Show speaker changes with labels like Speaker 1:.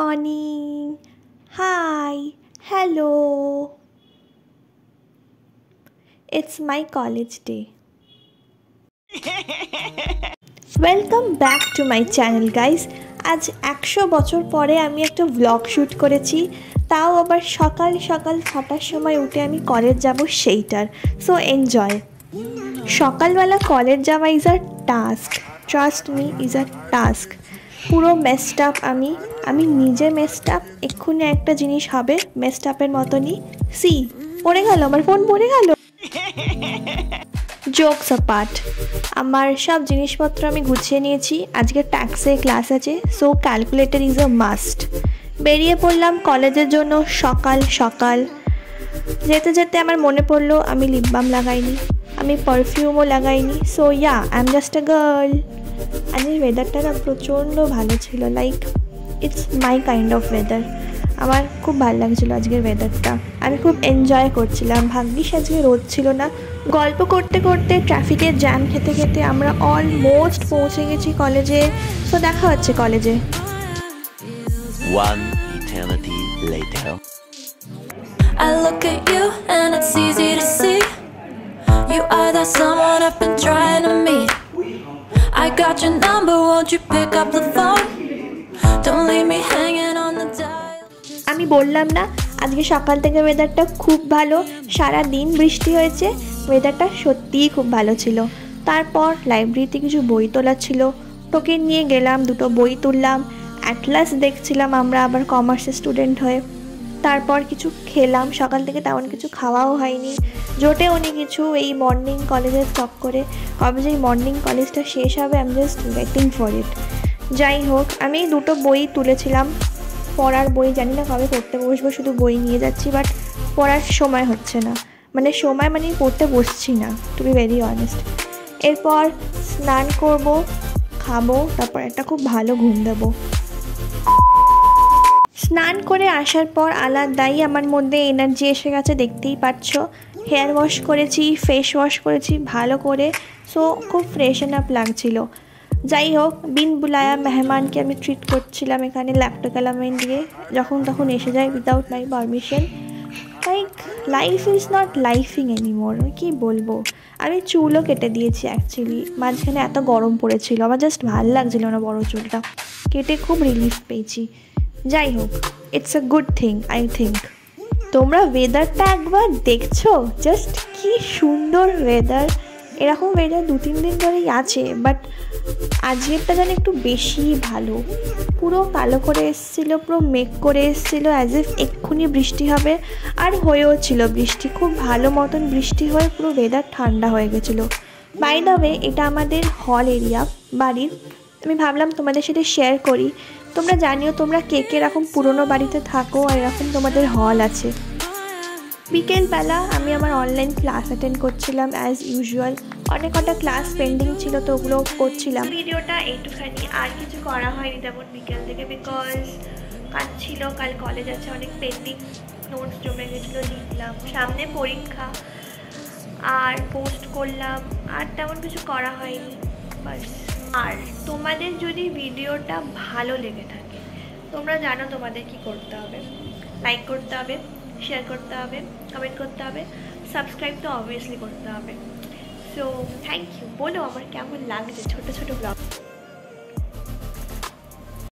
Speaker 1: morning. Hi. Hello. It's my college day. Welcome back to my channel guys. আজ 100 বছর পরে আমি একটা ব্লগ শ্যুট করেছি, তাও আবার সকাল সকাল 6টার সময় উঠে আমি কলেজ যাব সেইটার। So enjoy. সকালবেলা কলেজ যাওয়া is a task, trust me is a task. পুরো মেসড আপ, আমি নিজে মেসড আপ। এক্ষুনি একটা জিনিস হবে মেসড আপের মতনই। পড়ে গেল, আমার ফোন পড়ে গেল। জোকস অ্যাপার্ট, আমার সব জিনিসপত্র আমি গুছিয়ে নিয়েছি। আজকে ট্যাক্সে ক্লাস আছে, so calculator is a must. বেরিয়ে পড়লাম কলেজের জন্য সকাল সকাল। যেতে যেতে আমার মনে পড়লো আমি লিপ বাম লাগাইনি, আমি পারফিউমও লাগাইনি। So yeah, I am just a girl. আজকের ওয়েদারটা না প্রচণ্ড ভালো ছিল, like it's my kind of weather. আমার খুব ভালো লাগছিলো আজকের ওয়েদারটা, আমি খুব এনজয় করছিলাম। ভাগ্যিস আজকে রোদ ছিল না। গল্প করতে করতে ট্রাফিকের জ্যাম খেতে খেতে আমরা অলমোস্ট পৌঁছে গেছি কলেজে। তো দেখা হচ্ছে কলেজে।
Speaker 2: One eternity later.
Speaker 3: I look at you and it's easy to see you are that someone I've been trying to meet. I got your number, won't you pick up the phone? Don't leave me hanging on the dial.
Speaker 1: আমি বললাম না আজকে সকাল থেকে ওয়েদারটা খুব ভালো, সারা দিন বৃষ্টি হয়েছে। ওয়েদারটা সত্যিই খুব ভালো ছিল। তারপর লাইব্রেরিতে কিছু বই তোলা ছিল, টোকেন নিয়ে গেলাম, দুটো বই তুললাম। অ্যাটলাস দেখছিলাম আমরা আবার কমার্সের স্টুডেন্ট হয়ে। তারপর কিছু খেলাম, সকাল থেকে তেমন কিছু খাওয়াও হয়নি, জোটেও নি কিছু। এই মর্নিং কলেজের চক্করে কবে যে এই মর্নিং কলেজটা শেষ হবে, I am just waiting for it. যাই হোক, আমি দুটো বই তুলেছিলাম, পড়ার বই। জানি না কবে পড়তে বসবো, শুধু বই নিয়ে যাচ্ছি, বাট পড়ার সময় হচ্ছে না। মানে পড়তে বসছি না, টু বি ভেরি অনেস্ট। এরপর স্নান করব, খাবো, তারপর একটা খুব ভালো ঘুম দেবো। স্নান করে আসার পর আলাদাই আমার মধ্যে এনার্জি এসে গেছে, দেখতেই পাচ্ছ। হেয়ার ওয়াশ করেছি, ফেস ওয়াশ করেছি ভালো করে, সো খুব ফ্রেশন আপ লাগছিল। যাই হোক, বিন বুলায়া মেহমানকে আমি ট্রিট করছিলাম এখানে ল্যাক্টোক্যালামাইন দিয়ে। যখন তখন এসে যায় without my permission. Like life is not lifing anymore, কী বলবো। আমি চুলও কেটে দিয়েছি অ্যাকচুয়ালি, মাঝখানে এত গরম পড়েছিল, আমার জাস্ট ভালো লাগছিল না বড়ো চুলটা। কেটে খুব রিলিফ পেয়েছি। যাই হোক, it's a good thing I think. তোমরা ওয়েদারটা একবার দেখছো, জাস্ট কি সুন্দর ওয়েদার। এরকম ওয়েদার 2-3 দিন ধরেই আছে, বাট আজকেরটা যেন একটু বেশি ভালো। পুরো কালো করে এসেছিলো, পুরো মেঘ করে এসেছিলো, অ্যাজ ইফ এক্ষুনি বৃষ্টি হবে। আর হয়েও ছিল বৃষ্টি, খুব ভালো মতন বৃষ্টি হয়ে পুরো ওয়েদার ঠান্ডা হয়ে গেছিলো। বাই দ্য ওয়ে, এটা আমাদের হল এরিয়া বাড়ির। আমি ভাবলাম তোমাদের সাথে শেয়ার করি। তোমরা জানিও তোমরা কে কে এরকম পুরনো বাড়িতে থাকো আর এরকম তোমাদের হল আছে। বিকেলবেলা আমি আমার অনলাইন ক্লাস অ্যাটেন্ড করছিলাম অ্যাজ ইউজুয়াল। অনেক কটা ক্লাস পেন্ডিং ছিল, তো ওগুলো করছিলাম। ভিডিওটা এইটুখানি, আর কিছু করা হয়নি তেমন বিকেল থেকে, বিকজ কাজ ছিল, কাল কলেজ আছে, অনেক পেন্ডিং নোটস জমে গেছিলো, লিখলাম। সামনে পরীক্ষা, আর পোস্ট করলাম, আর তেমন কিছু করা হয়নি বাস। আর তোমাদের যদি ভিডিওটা ভালো লেগে থাকে, তোমরা জানো তোমাদের কি করতে হবে। লাইক করতে হবে, শেয়ার করতে হবে, কমেন্ট করতে হবে, সাবস্ক্রাইব তো অবভিয়াসলি করতে হবে। So thank you. বলো আমার কেমন লাগছে ছোটো ছোটো ব্লগ।